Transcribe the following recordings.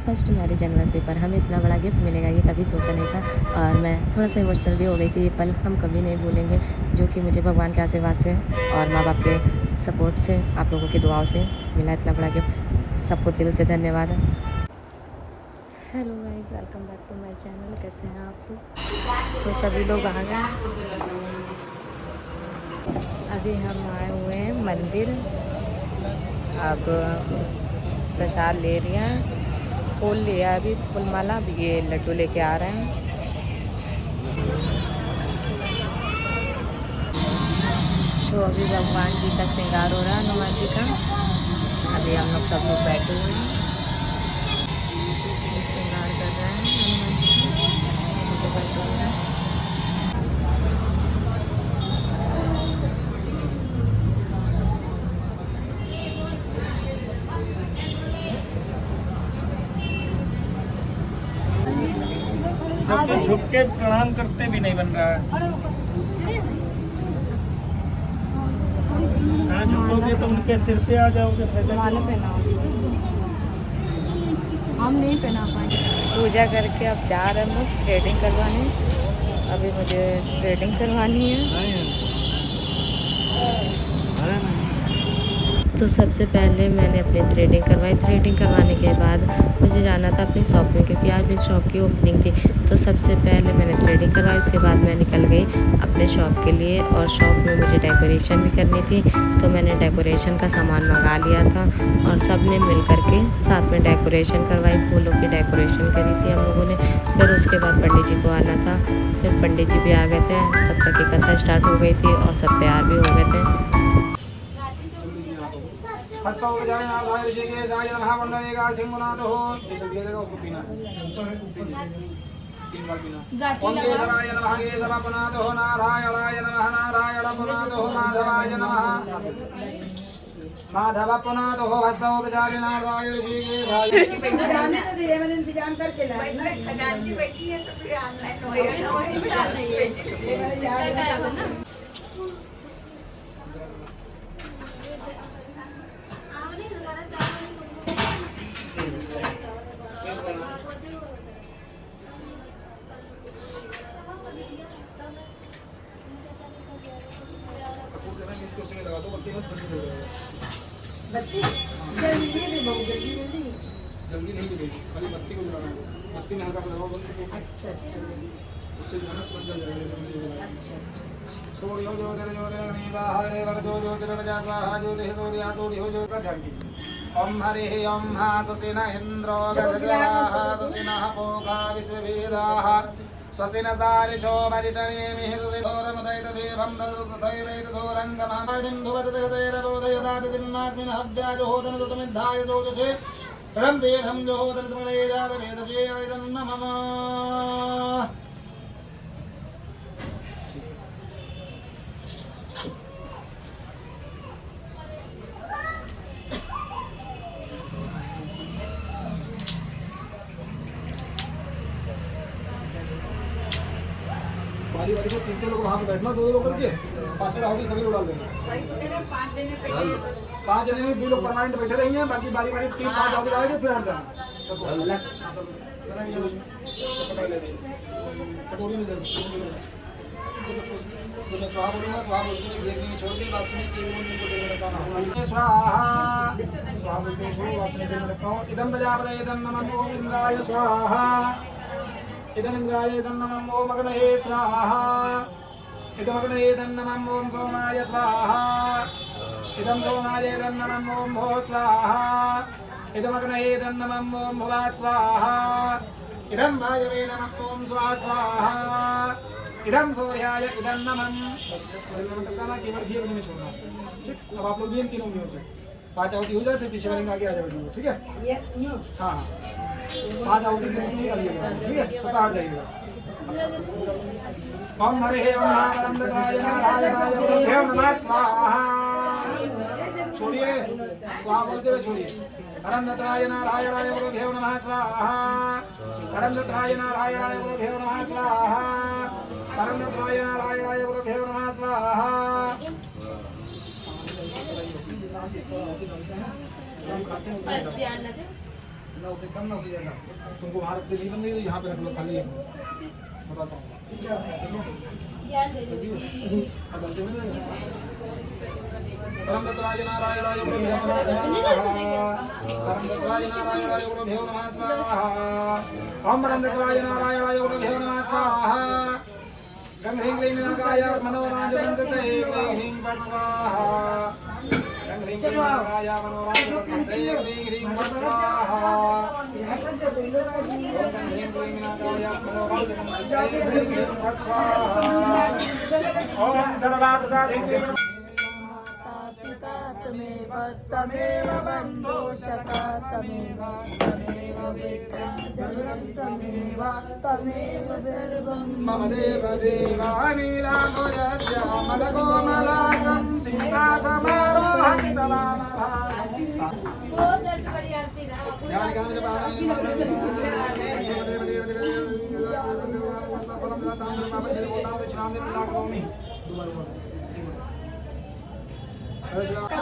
First marriage anniversary पर हमें इतना बड़ा गिफ्ट मिलेगा ये कभी सोचा नहीं था। और मैं थोड़ा सा इमोशनल भी हो गई थी। ये पल हम कभी नहीं भूलेंगे, जो कि मुझे भगवान के आशीर्वाद से और माँ बाप के सपोर्ट से, आप लोगों की दुआओं से मिला इतना बड़ा गिफ्ट। सबको दिल से धन्यवाद। Hello guys, welcome back to my channel. कैसे हैं आप लोग? तो सभी लोग आ गए। अभी हम आए हुए हैं मंदिर। अब प्रसाद ले रही हैं, फूल लिया अभी, फूल माला। अभी ये लड्डू लेके आ रहे हैं। तो अभी भगवान जी का श्रृंगार हो रहा है, हनुमान जी का। अभी हम लोग सब लोग बैठे हुए हैं, श्रृंगार कर रहे हैं हनुमान जी का। बैठे हुए हैं। जबकि झुक के प्रणाम करते भी नहीं बन रहा है। हाँ, झुकोगे तो उनके सिर पे आ जाओगे। माला पहनाओ, हम नहीं पहना पाएंगे। पूजा करके अब जा रहे हैं मुझे थ्रेडिंग करवाने। अभी मुझे थ्रेडिंग करवानी है। तो सबसे पहले मैंने अपनी थ्रेडिंग करवाई। थ्रेडिंग करवाने के बाद मुझे जाना था अपनी शॉप में, क्योंकि आज मेरी शॉप की ओपनिंग थी। तो सबसे पहले मैंने थ्रेडिंग करवाई, उसके बाद मैं निकल गई अपने शॉप के लिए। और शॉप में मुझे डेकोरेशन भी करनी थी, तो मैंने डेकोरेशन का सामान मंगा लिया था और सब ने मिल कर के साथ में डेकोरेशन करवाई। फूलों की डेकोरेशन करी थी हम लोगों ने। फिर उसके बाद पंडित जी को आना था। फिर पंडित जी भी आ गए थे, तब तक की कथा स्टार्ट हो गई थी और सब तैयार भी हो गए थे। हस्तौ विजाने आधाय ऋषिकेशाय नमः वंदनेका सिंहनाथो। जल्दी जगह उसको पीना है, 3 बार पीना। ओम केशवाय नमः केशवपुनाथो, नारायणाय नमः नारायणपुनाथो, माधवाय नमः माधवपुनाथो। हस्तौ विजाने आधाय ऋषिकेशाय। जाने तो दिए, मैंने इंतजाम करके लाया ना। खजांची बैठी है तो फिर ऑनलाइन होएगा। बत्ती जल्दी दे, बहुत जल्दी जल्दी नहीं जलेगी, खाली बत्ती को जलाना है। बत्ती में हल्का सा दबाओ बस। अच्छा अच्छा उससे जो है ना तुरंत जल जाएगा। अच्छा सूर्यो ज्योतिर्ज्योतिरग्निवाहरे वरदो ज्योतिर्वजात्वाहा ज्योतिः सूर्यातोर्यो ज्योतिः। ध्यान कीजिए। ओम हरिः ओम हा स्वस्ति न इन्द्रो गजराः स्वस्ति नः पूषा विश्ववेदाः स्वस्ति न तारिषो परितनेमिः सुधिधोरमदैतदेवं ददुतथैवैतधोरङ्गमाडिं धुवततिगतैरबोधयदातिदिन्नास्मिन् हव्याजोहोदन दतमिद्धाय जोजसे रं देवं जोहोदन तमनये जातवेदसे ऐतन्नमः। वाली वाली को 3 लोग वहाँ पे बैठना, 2 लोग करके पार्टनर होगी, सभी लोग डाल देना। 5 जने में 2 लोग परमानेंट बैठे रहेंगे, बाकी बारी बारी 3-5 और डालेंगे, फिर हट जाना। कटोरी में तो मैं स्वाहा बोलूंगा, स्वाहा बोलते हुए घेरने में छोड़ दें, वापस में तेल को देने रखा। स्वाहा स्वाहा बोलते हुए छोड़ो, वापस में देने रखा। इदं प्रजापतये इदं नमो इंद्राय स्वाहा, इदं इंद्राय इदं नमो अग्नये स्वाहा, इदं अग्नये इदं नमो सोमाय स्वाहा, इदं सोमाय इदं नमो भो स्वाहा, इदं अग्नये इदं नमो भुवा स्वाहा, इदं वायवे नमो स्वाहा स्वाहा, इदं सूर्याय इदं नमः। बताना केवल घी में छोड़ना। ठीक, अब आप लोग भी इन तीनों में से 5 आहुति हो जाए, फिर पीछे वाले आगे आ जाएगा। ठीक है, हाँ 5 आहुति गिनती ही करिएगा। ठीक है, सुबह हट जाइएगा। ओम हरे ओम परम दत्ताय नारायणाय बुद्धेव नमः स्वाहा। छोड़िए, स्वाहा बोलते हुए छोड़िए। परम दत्ताय नारायणाय बुद्धेव नमः स्वाहा, परम दत्ताय नारायणाय बुद्धेव नमः स्वाहा, परम दत्ताय नारायणाय बुद्धेव नमः स्वाहा। ना उसे कम ना उसे ज्यादा। तुमको वहाँ रखते नहीं बंदे, यहाँ पे रख लो खाली है। बताता हूँ। परम दत्तराज नारायणाय गुरुभ्यो नमः स्वाहा। परम दत्तराज नारायणाय गुरुभ्यो नमः स्वाहा। ओम परम दत्तराज नारायणाय गुरुभ्यो नमः स्वाहा। गंग ह्रीं क्लीं नागाय मनोराजवन्दते ह्रीं फट् स्वाहा। गंग ह्रीं क्लीं नागाय मनोराजवन्दते ह्रीं फट् स्वाहा। गंग ह्रीं क्लीं नागाय मनोराजवन्दते ह्रीं फट् स्वाहा। ओम सर्वार्थसाधिके तमेव तमेव बन्धो सखा तमेव तमेव मित्रं तमेव तमेव सर्वं मम देव देवानीलाकोयश्यामलकोमलाकं का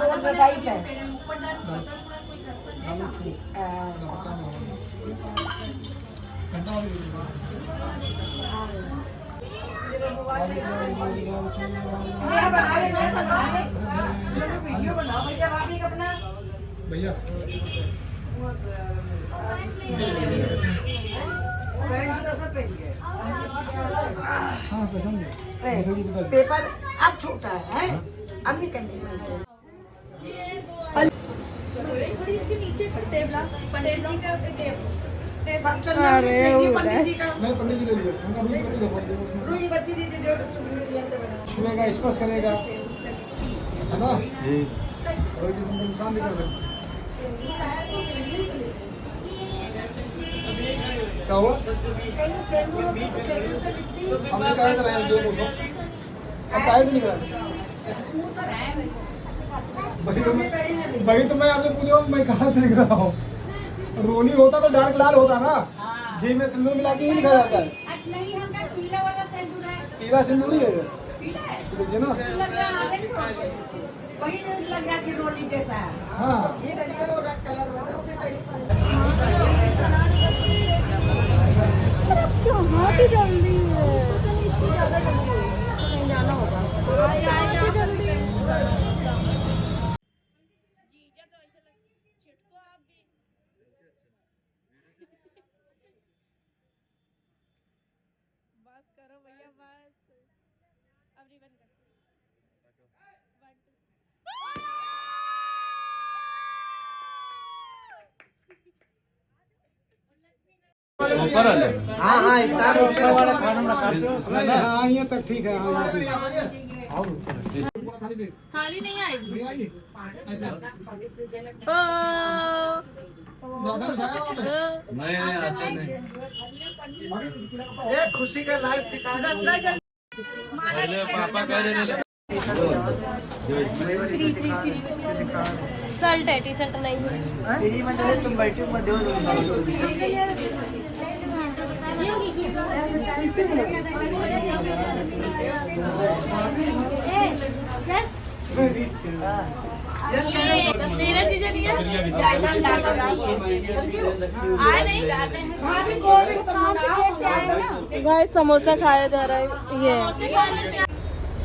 रोज टाइप है वीडियो बनाओ भैया भाभी का अपना भैया हाँ पसंद है पेपर अब छोटा है अब नहीं करने में से अरे पंडित जी का मैं पंडित जी ले लिया उनका भी पंडित दो रुई बत्ती दीदी जो छुएगा स्पर्श करेगा है ना कोई चीज तुमको नुकसान नहीं कर सकती क्या हुआ कहीं सेंडू होगी तो सेंडू से लिखती हमने कहा था रहे जो पूछो अब काहे से निकला भाई तो मैं आपसे पूछ रहा हूँ मैं कहाँ से लिख रहा हूँ रोनी होता तो डार्क लाल होता ना घी में सिंदूर मिला के ही लिखा जाता है नहीं हमका पीला वाला सिंदूर है पीला सिंदूर ही है ये। पीला है देखिए ना लग रहा है वही लग रहा कि रोटी जैसा है हाँ ये डलिया रो रख कलर बताओ कि भाई क्यों बहुत जल्दी है इसकी ज़्यादा जल्दी है कहीं जाना होगा जल्दी बस करो भैया बस अब रिबन कर हाँ हाँ स्टार ऊपर वाला खाना हाँ यहाँ तक ठीक है हाँ थाली नहीं आएगी आइए ऐसे ये खुशी का लाइव दिखाना पापा कह रहे शर्ट है टी शर्ट नहीं है तेरी मतलब तुम बैठे मत दो मेरा चीजें नहीं है भाई समोसा खाया जा रहा है ये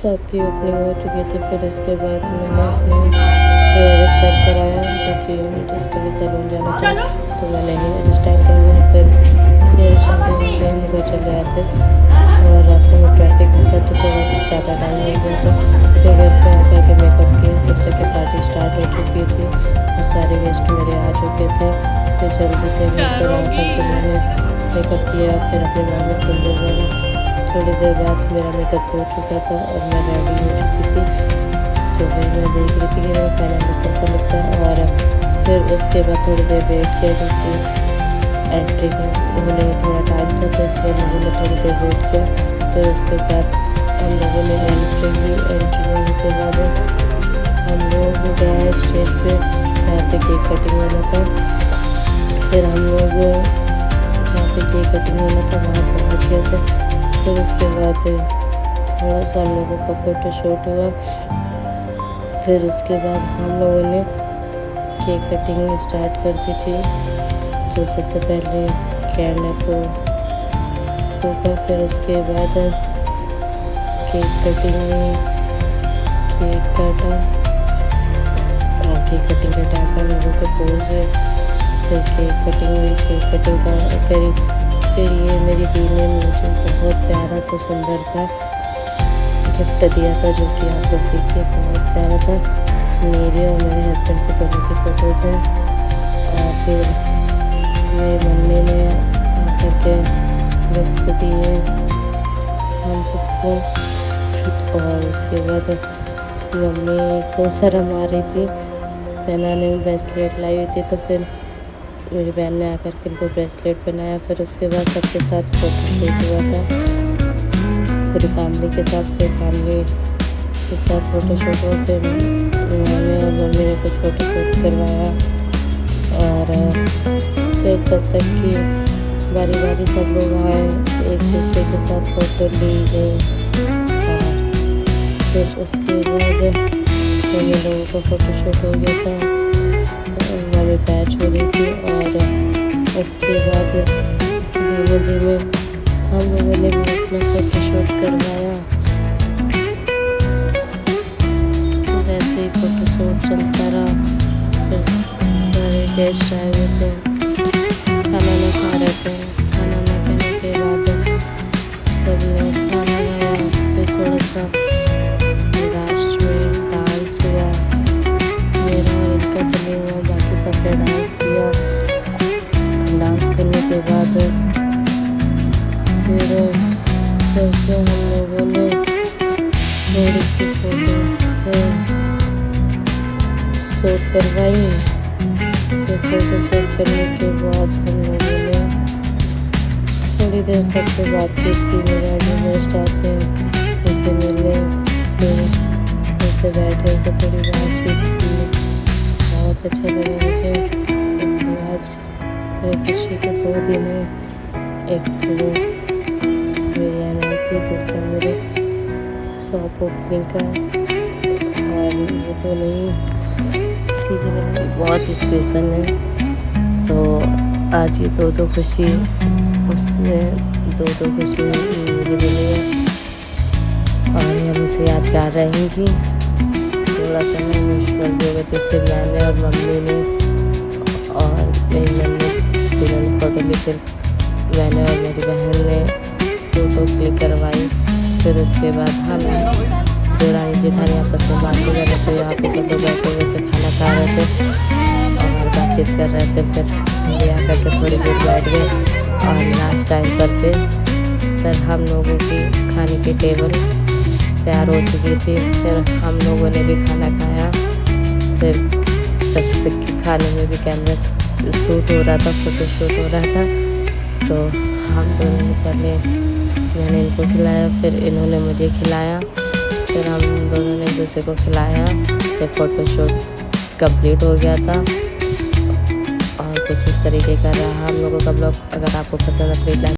सबकी ओपनिंग हो चुकी थी। फिर उसके बाद मैंने अपने हेयर स्टाइल कराया क्योंकि मुझे उसके लिए सैलून जाना था तो मैंने हेयर स्टाइल करवाया। फिर हेयर स्टाइल करके हम घर चले आए थे और रास्ते में ट्रैफिक था तो थोड़ा ज़्यादा टाइम हो गया था। फिर घर पे आकर के मेकअप किया तब तक की पार्टी स्टार्ट हो चुकी थी और सारे गेस्ट मेरे आ चुके थे। फिर जल्दी से घर पर आकर के मैंने मेकअप किया फिर अपने मामले को ले थोड़ी देर बाद मेरा मेकअप हो चुका था और मैं रेडी हो चुकी थी। तो फिर मैं देख रही थी कि मेरा फाइनल लुक कैसा लगता है और फिर उसके बाद थोड़ी देर वेट किया क्योंकि एंट्री होने में थोड़ा टाइम था तो इसलिए लोगों ने थोड़ी देर वेट किया। फिर उसके बाद हम लोगों ने एंट्री होने के बाद हम लोग गए स्टेज पे जहाँ पे केक कटिंग होना था। फिर हम लोग जहाँ पे केक कटिंग होना था वहाँ पहुँच गए थे। फिर उसके बाद थोड़ा सा हम लोगों का फ़ोटोशूट हुआ। फिर उसके बाद हम लोगों ने केक कटिंग स्टार्ट कर दी थी। तो सबसे पहले कैंडल को फूका, फिर उसके बाद केक कटिंग केक काटा और केक कटिंग के टाइम पर लोगों को पोज है, फिर केक कटिंग हुई, केक कटिंग करी, फिर ये मेरी दी ने मुझे बहुत प्यारा सा सुंदर सा गिफ्ट दिया था जो कि आप लोग देखिए बहुत प्यारा था। मेरे और मेरे हस्बैंड के दोनों की फ़ोटोज़ हैं। और फिर मेरी मम्मी ने आकर के गिफ्ट दिए हम सबको। और उसके बाद मम्मी को शर्म आ रही थी, पहनाने में ब्रेसलेट लाई हुई थी, तो फिर मेरी बहन ने आकर के इनको ब्रेसलेट पहनाया। फिर उसके बाद सबके साथ फ़ोटो शूट हुआ था, पूरी फैमिली के साथ। फिर फैमिली के साथ फ़ोटो शूट हुआ, फिर मैंने और मम्मी ने कुछ फ़ोटो शूट करवाया। और फिर तब तक कि बारी बारी सब लोग आए, एक दूसरे के साथ फ़ोटो ली गई। और फिर उसके बाद सभी लोगों का फ़ोटो शूट हो गया था, मम्मी पैच हो रही थी। और उसके बाद धीमे धीमे हम लोगों ने भी अपना फ़ोटो शूट करवाया। वैसे ही फ़ोटो शूट चलता रहा। फिर सारे गेस्ट आए हुए थे, खाना ना खा रहे थे। खाना ना खाने के बाद सब लोग खाना खाया। फिर थोड़ा सा लास्ट में डांस हुआ, मेरा और इनका तो नहीं हुआ, बाकी सबने डांस किया। डांस करने के बाद फिर सबसे हम लोगों ने थोड़ी सी फ़ोटो शूट करवाई। फिर फ़ोटो शूट करने के बाद हम लोगों ने थोड़ी देर सबसे बातचीत की। मेरे जो गेस्ट आते हैं उनसे मिले, फिर उनसे बैठे तो थोड़ी बातचीत की। बहुत अच्छा लगा मुझे। एक तो आज मेरी खुशी के 2 दिन हैं, एक तो मेरी एनिवर्सरी, दूसरा मेरे शॉप ओपनिंग का। और ये तो नहीं चीज़ें मेरे लिए बहुत स्पेशल है। तो आज ये दो खुशी उससे दो खुशी मुझे मिली है और ये हमेशा यादगार रहेंगी। थोड़ा सा मैं इमोशनल भी हो गई थी। फिर मैंने और मम्मी ने और मेरी मम्मी तीनों ने फ़ोटो ली। फिर मैंने और मेरी बहन ने फ़ोटो क्लिक करवाई। फिर उसके बाद हम देवरानी जेठानी आपस में बातें कर रहे थे। यहाँ पे सब लोग बैठे हुए थे, खाना खा रहे थे और बातचीत कर रहे थे। फिर ले आकर के थोड़ी देर बैठ गए और लास्ट टाइम पर फिर हम लोगों की खाने की टेबल तैयार हो चुकी थी। फिर हम लोगों ने भी खाना खाया। फिर तब तक कि खाने में भी कैमरा शूट हो रहा था, फ़ोटो शूट हो रहा था। तो हम दोनों ने पहले मैंने इनको खिलाया, फिर इन्होंने मुझे खिलाया, फिर हम दोनों ने एक दूसरे को खिलाया। फिर फ़ोटो शूट कंप्लीट हो गया था और कुछ इस तरीके का रहा हम लोगों का ब्लॉग। अगर आपको पसंद है प्लीज़ लाइक